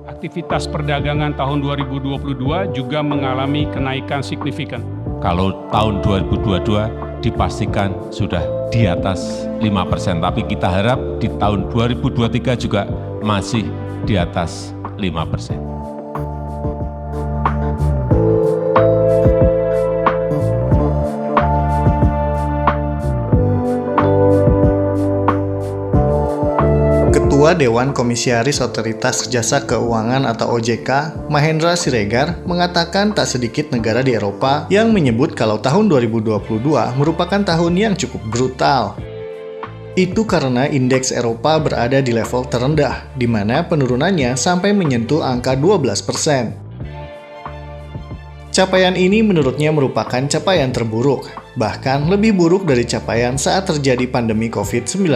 Aktivitas perdagangan tahun 2022 juga mengalami kenaikan signifikan. Kalau tahun 2022 dipastikan sudah di atas 5%, tapi kita harap di tahun 2023 juga masih di atas 5%. Ketua Dewan Komisaris Otoritas Jasa Keuangan atau OJK, Mahendra Siregar, mengatakan tak sedikit negara di Eropa yang menyebut kalau tahun 2022 merupakan tahun yang cukup brutal. Itu karena indeks Eropa berada di level terendah, di mana penurunannya sampai menyentuh angka 12%. Capaian ini menurutnya merupakan capaian terburuk, bahkan lebih buruk dari capaian saat terjadi pandemi COVID-19.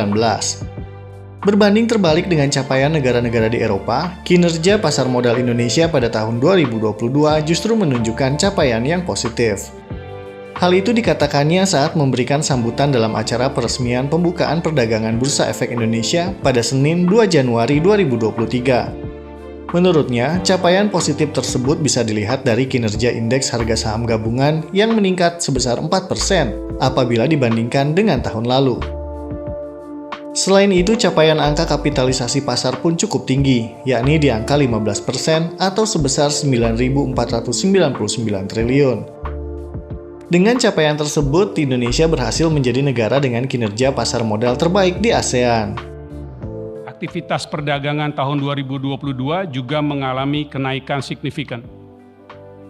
Berbanding terbalik dengan capaian negara-negara di Eropa, kinerja pasar modal Indonesia pada tahun 2022 justru menunjukkan capaian yang positif. Hal itu dikatakannya saat memberikan sambutan dalam acara peresmian pembukaan perdagangan Bursa Efek Indonesia pada Senin 2 Januari 2023. Menurutnya, capaian positif tersebut bisa dilihat dari kinerja indeks harga saham gabungan yang meningkat sebesar 4% apabila dibandingkan dengan tahun lalu. Selain itu, capaian angka kapitalisasi pasar pun cukup tinggi, yakni di angka 15% atau sebesar 9.499 triliun. Dengan capaian tersebut, Indonesia berhasil menjadi negara dengan kinerja pasar modal terbaik di ASEAN. Aktivitas perdagangan tahun 2022 juga mengalami kenaikan signifikan.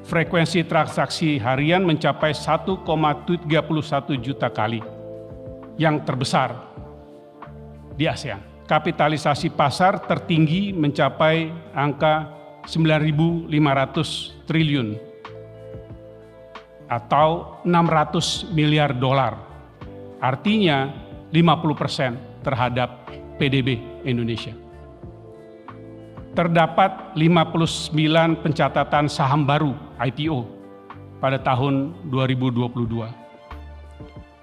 Frekuensi transaksi harian mencapai 1,31 juta kali, yang terbesar di ASEAN. Kapitalisasi pasar tertinggi mencapai angka 9.500 triliun atau 600 miliar dolar. Artinya 50% terhadap PDB Indonesia. Terdapat 59 pencatatan saham baru IPO pada tahun 2022.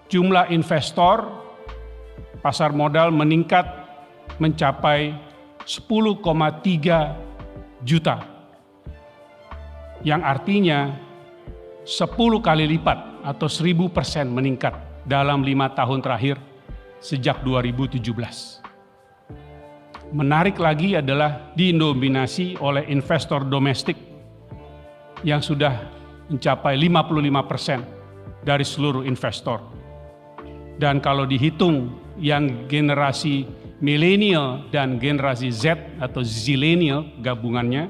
Jumlah investor pasar modal meningkat mencapai 10,3 juta, yang artinya 10 kali lipat atau 1000% meningkat dalam 5 tahun terakhir sejak 2017. Menarik lagi adalah didominasi oleh investor domestik yang sudah mencapai 55% dari seluruh investor. Dan kalau dihitung yang generasi milenial dan generasi Z atau zilenial gabungannya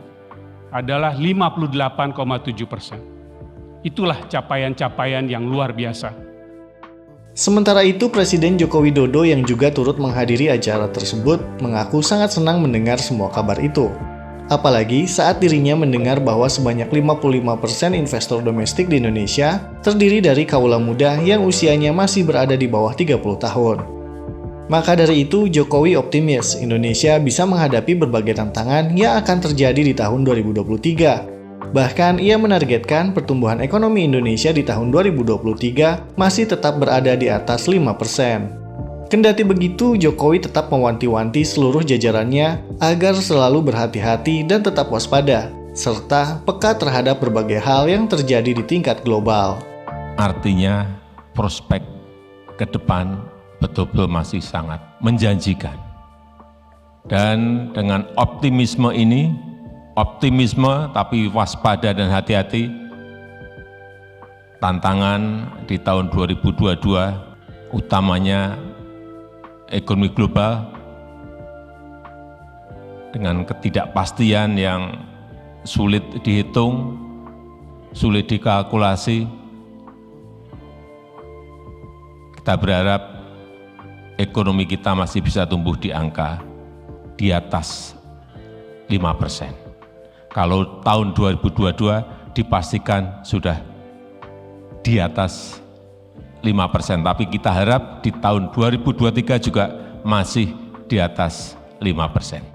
adalah 58,7%. Itulah capaian-capaian yang luar biasa. Sementara itu, Presiden Joko Widodo yang juga turut menghadiri acara tersebut mengaku sangat senang mendengar semua kabar itu. Apalagi saat dirinya mendengar bahwa sebanyak 55% investor domestik di Indonesia terdiri dari kaula muda yang usianya masih berada di bawah 30 tahun. Maka dari itu, Jokowi optimis Indonesia bisa menghadapi berbagai tantangan yang akan terjadi di tahun 2023. Bahkan ia menargetkan pertumbuhan ekonomi Indonesia di tahun 2023 masih tetap berada di atas 5%. Kendati begitu, Jokowi tetap mewanti-wanti seluruh jajarannya agar selalu berhati-hati dan tetap waspada, serta peka terhadap berbagai hal yang terjadi di tingkat global. Artinya, prospek ke depan betul-betul masih sangat menjanjikan. Dan dengan optimisme ini, optimisme tapi waspada dan hati-hati, tantangan di tahun 2022 utamanya ekonomi global dengan ketidakpastian yang sulit dihitung, sulit dikalkulasi. Kita berharap ekonomi kita masih bisa tumbuh di angka di atas 5%. Kalau tahun 2022 dipastikan sudah di atas 5%, tapi kita harap di tahun 2023 juga masih di atas 5%.